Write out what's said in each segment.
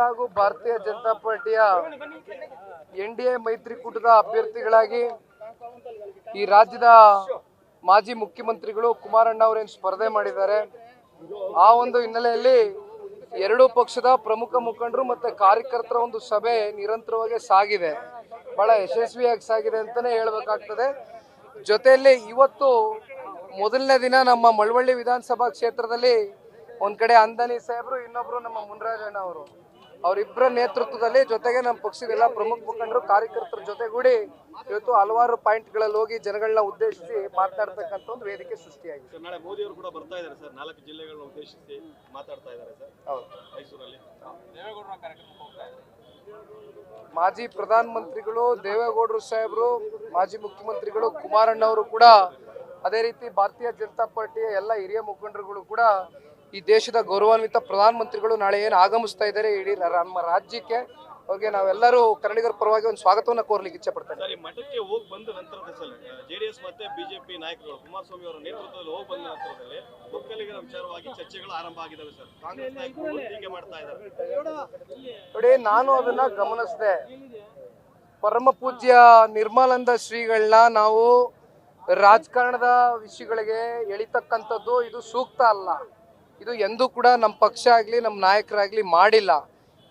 ಹಾಗೂ ಭಾರತೀಯ ಜನತಾ ಪಾರ್ಟಿಯ ಎನ್ಡಿಎ ಮೈತ್ರಿಕೂಟದ ಅಭ್ಯರ್ಥಿಗಳಾಗಿ ಈ ರಾಜ್ಯದ ಮಾಜಿ ಮುಖ್ಯಮಂತ್ರಿಗಳು ಕುಮಾರಣ್ಣ ಅವರೇನು ಸ್ಪರ್ಧೆ ಮಾಡಿದ್ದಾರೆ. ಆ ಒಂದು ಹಿನ್ನೆಲೆಯಲ್ಲಿ ಎರಡೂ ಪಕ್ಷದ ಪ್ರಮುಖ ಮುಖಂಡರು ಮತ್ತೆ ಕಾರ್ಯಕರ್ತರ ಒಂದು ಸಭೆ ನಿರಂತರವಾಗಿ ಸಾಗಿದೆ, ಬಹಳ ಯಶಸ್ವಿಯಾಗಿ ಸಾಗಿದೆ ಅಂತಾನೆ ಹೇಳಬೇಕಾಗ್ತದೆ. ಜೊತೆಯಲ್ಲಿ ಇವತ್ತು ಮೊದಲನೇ ದಿನ ನಮ್ಮ ಮಳವಳ್ಳಿ ವಿಧಾನಸಭಾ ಕ್ಷೇತ್ರದಲ್ಲಿ ಒಂದ್ ಕಡೆ ಅಂದಾನಿ ಸಾಹೇಬರು, ಇನ್ನೊಬ್ರು ನಮ್ಮ ಮುನ್ರಾಜಣ್ಣ ಅವರು, ಅವರಿಬ್ಬರ ನೇತೃತ್ವದಲ್ಲಿ ಜೊತೆಗೆ ನಮ್ಮ ಪಕ್ಷದ ಎಲ್ಲ ಪ್ರಮುಖ ಮುಖಂಡರು ಕಾರ್ಯಕರ್ತರ ಜೊತೆಗೂಡಿ ಇವತ್ತು ಹಲವಾರು ಪಾಯಿಂಟ್ಗಳಲ್ಲಿ ಹೋಗಿ ಜನಗಳನ್ನ ಉದ್ದೇಶಿಸಿ ಮಾತನಾಡ್ತಕ್ಕಂಥ ಒಂದು ವೇದಿಕೆ ಸೃಷ್ಟಿಯಾಗಿದೆ. ನಾಳೆ ಮೋದಿ ಅವರು ಕೂಡ ಬರ್ತಾ ಇದ್ದಾರೆ ಸರ್, 4 ಜಿಲ್ಲೆಗಳನ್ನ ಉದ್ದೇಶಿಸಿ ಮಾತಾಡ್ತಾ ಇದ್ದಾರೆ ಸರ್. ಹೌದು, ಮೈಸೂರಲ್ಲಿ ದೇವೇಗೌಡರ ಕಾರ್ಯಕ್ರಮಕ್ಕೆ ಹೋಗ್ತಾ ಇದ್ದಾರೆ. ಮಾಜಿ ಪ್ರಧಾನ ಮಂತ್ರಿಗಳು ದೇವೇಗೌಡರು ಸಾಹೇಬರು, ಮಾಜಿ ಮುಖ್ಯಮಂತ್ರಿಗಳು ಕುಮಾರಣ್ಣ ಅವರು ಕೂಡ, ಅದೇ ರೀತಿ ಭಾರತೀಯ ಜನತಾ ಪಾರ್ಟಿಯ ಎಲ್ಲ ಹಿರಿಯ ಮುಖಂಡರುಗಳು ಕೂಡ ಈ ದೇಶದ ಗೌರವಾನ್ವಿತ ಪ್ರಧಾನ ಮಂತ್ರಿಗಳು ನಾಳೆ ಏನು ಆಗಮಿಸ್ತಾ ಇದ್ದಾರೆ ಇಡೀ ನಮ್ಮ ರಾಜ್ಯಕ್ಕೆ, ಅವ್ರಿಗೆ ನಾವೆಲ್ಲರೂ ಕನ್ನಡಿಗರ ಪರವಾಗಿ ಒಂದು ಸ್ವಾಗತವನ್ನು ಕೋರ್ಲಿಕ್ಕೆ ಇಚ್ಛೆ ಪಡ್ತೇನೆ. ಸರ್, ಈ ಮಠಕ್ಕೆ ಹೋಗಿ ಬಂದ ನಂತರದಲ್ಲಿ ಜೆಡಿಎಸ್ ಮತ್ತೆ ಬಿಜೆಪಿ ನಾಯಕರು ಕುಮಾರಸ್ವಾಮಿ ಅವರ ನೇತೃತ್ವದಲ್ಲಿ ಹೋಗಿ ಬಂದ ನಂತರದಲ್ಲಿ ಒಕ್ಕಲಿಗರ ವಿಚಾರವಾಗಿ ಚರ್ಚೆಗಳು ಆರಂಭ ಆಗಿದ್ದಾವೆ ಸರ್. ಕಾಂಗ್ರೆಸ್ ನಾಯಕರು ಹೀಗೆ ಮಾಡ್ತಾ ಇದ್ದಾರೆ ನೋಡಿ, ನಾನು ಅದನ್ನ ಗಮನಿಸಿದೆ. ಪರಮ ಪೂಜ್ಯ ನಿರ್ಮಲಾನಂದ ಶ್ರೀಗಳನ್ನ ನಾವು ರಾಜಕಾರಣದ ವಿಷಯಗಳಿಗೆ ಎಳಿತಕ್ಕಂಥದ್ದು ಇದು ಸೂಕ್ತ ಅಲ್ಲ. ಇದು ಎಂದೂ ಕೂಡ ನಮ್ಮ ಪಕ್ಷ ಆಗಲಿ ನಮ್ಮ ನಾಯಕರಾಗಲಿ ಮಾಡಿಲ್ಲ.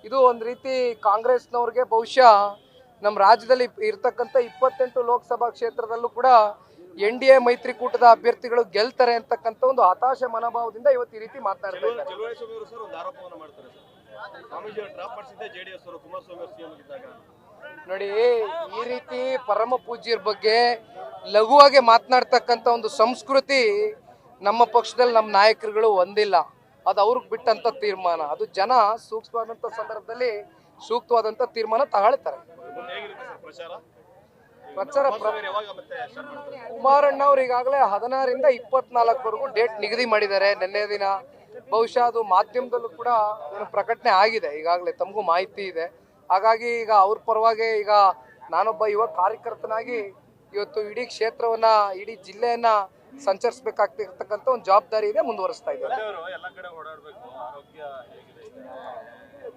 ಇದು ಒಂದು ರೀತಿ ಕಾಂಗ್ರೆಸ್ನವ್ರಿಗೆ ಬಹುಶಃ ನಮ್ಮ ರಾಜ್ಯದಲ್ಲಿ ಇರ್ತಕ್ಕಂಥ 28 ಲೋಕಸಭಾ ಕ್ಷೇತ್ರದಲ್ಲೂ ಕೂಡ ಎನ್ಡಿಎ ಮೈತ್ರಿಕೂಟದ ಅಭ್ಯರ್ಥಿಗಳು ಗೆಲ್ತಾರೆ ಅಂತಕ್ಕಂಥ ಒಂದು ಹತಾಶೆ ಮನೋಭಾವದಿಂದ ಇವತ್ತು ಈ ರೀತಿ ಮಾತನಾಡ್ತಾ ಇದ್ದಾರೆ. ನೋಡಿ, ಈ ರೀತಿ ಪರಮ ಪೂಜ್ಯರ ಬಗ್ಗೆ ಲಘುವಾಗಿ ಮಾತನಾಡ್ತಕ್ಕಂಥ ಒಂದು ಸಂಸ್ಕೃತಿ ನಮ್ಮ ಪಕ್ಷದಲ್ಲಿ ನಮ್ಮ ನಾಯಕರುಗಳು ಹೊಂದಿಲ್ಲ. ಅದು ಅವ್ರಿಗೆ ಬಿಟ್ಟಂತ ತೀರ್ಮಾನ. ಅದು ಜನ ಸೂಕ್ತವಾದಂತ ಸಂದರ್ಭದಲ್ಲಿ ಸೂಕ್ತವಾದಂತ ತೀರ್ಮಾನ ತಗೊಳ್ತಾರೆ. ಪ್ರಚಾರ ಕುಮಾರಣ್ಣ ಅವರು ಈಗಾಗಲೇ 16ರಿಂದ 24ವರೆಗೂ ಡೇಟ್ ನಿಗದಿ ಮಾಡಿದ್ದಾರೆ. ನಿನ್ನೆ ದಿನ ಬಹುಶಃ ಅದು ಮಾಧ್ಯಮದಲ್ಲೂ ಕೂಡ ಪ್ರಕಟಣೆ ಆಗಿದೆ, ಈಗಾಗಲೇ ತಮಗೂ ಮಾಹಿತಿ ಇದೆ. ಹಾಗಾಗಿ ಈಗ ಅವ್ರ ಪರವಾಗಿ ಈಗ ನಾನೊಬ್ಬ ಯುವ ಕಾರ್ಯಕರ್ತನಾಗಿ ಇವತ್ತು ಇಡೀ ಕ್ಷೇತ್ರವನ್ನ, ಇಡೀ ಜಿಲ್ಲೆಯನ್ನ ಸಂಚರಿಸಬೇಕಾಗ್ತಿರ್ತಕ್ಕಂಥ ಒಂದು ಜವಾಬ್ದಾರಿ ಇದೆ, ಮುಂದುವರಿಸ್ತಾ ಇದ್ದಾರೆ.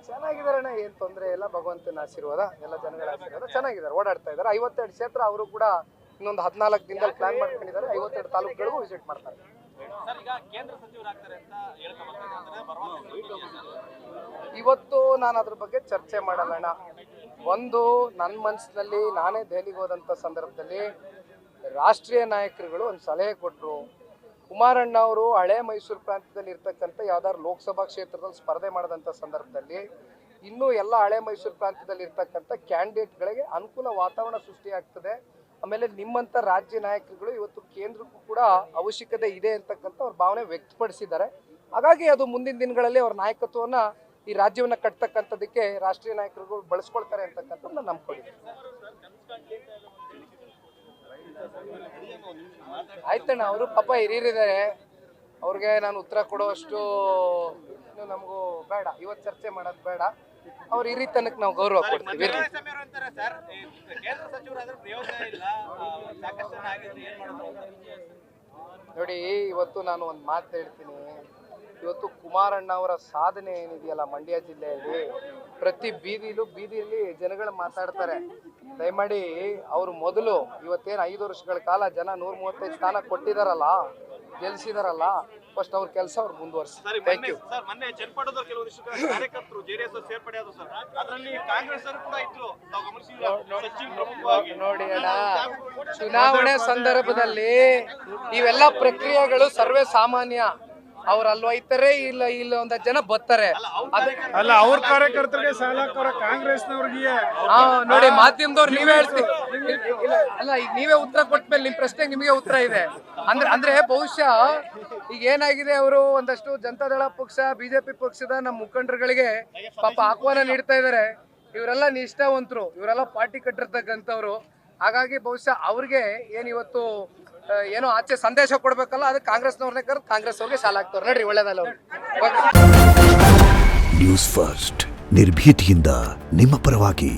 ಚೆನ್ನಾಗಿದಾರಣ್ಣ, ಏನ್ ತೊಂದರೆ ಇಲ್ಲ, ಭಗವಂತನ ಆಶೀರ್ವಾದ, ಎಲ್ಲ ಜನಗಳ ಆಶೀರ್ವಾದ. ಚೆನ್ನಾಗಿದ್ದಾರೆ, ಓಡಾಡ್ತಾ ಇದ್ದಾರೆ. 52 ಕ್ಷೇತ್ರ ಅವರು ಕೂಡ ಇನ್ನೊಂದು 14 ದಿನದಲ್ಲಿ ಪ್ಲಾನ್ ಮಾಡ್ಕೊಂಡಿದ್ದಾರೆ. 52 ತಾಲೂಕುಗಳಿಗೂ ವಿಸಿಟ್ ಮಾಡ್ತಾರೆ. ಇವತ್ತು ನಾನು ಅದ್ರ ಬಗ್ಗೆ ಚರ್ಚೆ ಮಾಡಲ್ಲಣ್ಣ. ಒಂದು ನನ್ನ ಮನಸ್ಸಿನಲ್ಲಿ ನಾನೇ ದೆಹಲಿಗೆ ಹೋದಂಥ ಸಂದರ್ಭದಲ್ಲಿ ರಾಷ್ಟ್ರೀಯ ನಾಯಕರುಗಳು ಒಂದು ಸಲಹೆ ಕೊಟ್ಟರು. ಕುಮಾರಣ್ಣ ಅವರು ಹಳೆ ಮೈಸೂರು ಪ್ರಾಂತ್ಯದಲ್ಲಿ ಇರ್ತಕ್ಕಂಥ ಯಾವ್ದಾದ್ರು ಲೋಕಸಭಾ ಕ್ಷೇತ್ರದಲ್ಲಿ ಸ್ಪರ್ಧೆ ಮಾಡಿದಂಥ ಸಂದರ್ಭದಲ್ಲಿ ಇನ್ನೂ ಎಲ್ಲ ಹಳೆ ಮೈಸೂರು ಪ್ರಾಂತ್ಯದಲ್ಲಿ ಇರ್ತಕ್ಕಂಥ ಕ್ಯಾಂಡಿಡೇಟ್ಗಳಿಗೆ ಅನುಕೂಲ ವಾತಾವರಣ ಸೃಷ್ಟಿಯಾಗ್ತದೆ. ಆಮೇಲೆ ನಿಮ್ಮಂಥ ರಾಜ್ಯ ನಾಯಕರುಗಳು ಇವತ್ತು ಕೇಂದ್ರಕ್ಕೂ ಕೂಡ ಅವಶ್ಯಕತೆ ಇದೆ ಅಂತಕ್ಕಂಥ ಅವ್ರ ಭಾವನೆ ವ್ಯಕ್ತಪಡಿಸಿದ್ದಾರೆ. ಹಾಗಾಗಿ ಅದು ಮುಂದಿನ ದಿನಗಳಲ್ಲಿ ಅವ್ರ ನಾಯಕತ್ವವನ್ನು ಈ ರಾಜ್ಯವನ್ನು ಕಟ್ತಕ್ಕಂಥದ್ದಕ್ಕೆ ರಾಷ್ಟ್ರೀಯ ನಾಯಕರುಗಳು ಬಳಸ್ಕೊಳ್ತಾರೆ ಅಂತಕ್ಕಂಥದ್ದು ನಾನು ನಂಬ್ಕೊಂಡಿದ್ದೀನಿ. ಆಯ್ತಣ್ಣ, ಅವರು ಪಾಪ ಹಿರಿಯರಿದ್ದಾರೆ, ಅವ್ರಿಗೆ ನಾನು ಉತ್ತರ ಕೊಡುವಷ್ಟು ನಮಗೂ ಬೇಡ, ಇವತ್ತು ಚರ್ಚೆ ಮಾಡೋದು ಬೇಡ. ಅವ್ರ ಹಿರಿತನಕ್ಕೆ ನಾವು ಗೌರವ ಕೊಡ್ತೀವಿ. ನೋಡಿ, ಇವತ್ತು ನಾನು ಒಂದು ಮಾತು ಹೇಳ್ತೀನಿ. ಇವತ್ತು ಕುಮಾರಣ್ಣ ಅವರ ಸಾಧನೆ ಏನಿದೆಯಲ್ಲ ಮಂಡ್ಯ ಜಿಲ್ಲೆಯಲ್ಲಿ, ಪ್ರತಿ ಬೀದಿಯಲ್ಲಿ ಜನಗಳು ಮಾತಾಡ್ತಾರೆ. ದಯಮಾಡಿ ಅವರು ಮೊದಲು ಇವತ್ತೇನು 5 ವರ್ಷಗಳ ಕಾಲ ಜನ 135 ಸ್ಥಾನ ಕೊಟ್ಟಿದಾರಲ್ಲ, ಗೆಲ್ಸಿದಾರಲ್ಲ, ಫಸ್ಟ್ ಅವ್ರ ಕೆಲಸ ಅವ್ರು ಮುಂದುವರಿಸಿ. Thank you. ನೋಡಿ ಅಣ್ಣ, ಚುನಾವಣೆ ಸಂದರ್ಭದಲ್ಲಿ ಇವೆಲ್ಲ ಪ್ರಕ್ರಿಯೆಗಳು ಸರ್ವೇ ಸಾಮಾನ್ಯ. ಅವ್ರು ಅಲ್ಲಿ ಹೋಯ್ತಾರೆ, ಇಲ್ಲ ಒಂದಷ್ಟು ಜನ ಬರ್ತಾರೆ. ಅಲ್ಲ, ಅವ್ರ ಕಾರ್ಯಕರ್ತರಿಗೆ ಸಾಲ ಕಾಂಗ್ರೆಸ್ನವ್ರಿಗೆ ನೋಡಿ, ಮಾಧ್ಯಮದವ್ರು ನೀವೇ ಹೇಳ್ತೀವಿ. ಅಲ್ಲ, ಈಗ ನೀವೇ ಉತ್ತರ ಕೊಟ್ಮೇಲೆ ನಿಮ್ ಪ್ರಶ್ನೆಗೆ ನಿಮಗೆ ಉತ್ತರ ಇದೆ. ಅಂದ್ರೆ ಬಹುಶಃ ಈಗ ಏನಾಗಿದೆ, ಅವರು ಒಂದಷ್ಟು ಜನತಾದಳ ಪಕ್ಷ, ಬಿಜೆಪಿ ಪಕ್ಷದ ನಮ್ಮ ಮುಖಂಡರುಗಳಿಗೆ ಪಾಪ ಆಹ್ವಾನ ನೀಡ್ತಾ ಇದ್ದಾರೆ. ಇವರೆಲ್ಲ ನಿಷ್ಠಾವಂತರು, ಇವರೆಲ್ಲ ಪಾರ್ಟಿ ಕಟ್ಟಿರ್ತಕ್ಕಂಥವ್ರು. ಹಾಗಾಗಿ ಬಹುಶಃ ಅವ್ರಿಗೆ ಇವತ್ತು ಏನೋ ಆಚೆ ಸಂದೇಶ ಕೊಡ್ಬೇಕಲ್ಲ, ಅದಕ್ಕೆ ಕಾಂಗ್ರೆಸ್ನವ್ರನ್ನೇ ಕರೆದು ಕಾಂಗ್ರೆಸ್ ಅವ್ರಿಗೆ ಸಾಲ ಆಗ್ತವ್ರು. ನೋಡ್ರಿ, ಒಳ್ಳೇದಲ್ಲ ಅವ್ರು. ನ್ಯೂಸ್ ಫಸ್ಟ್, ನಿರ್ಭೀತಿಯಿಂದ ನಿಮ್ಮ ಪರವಾಗಿ.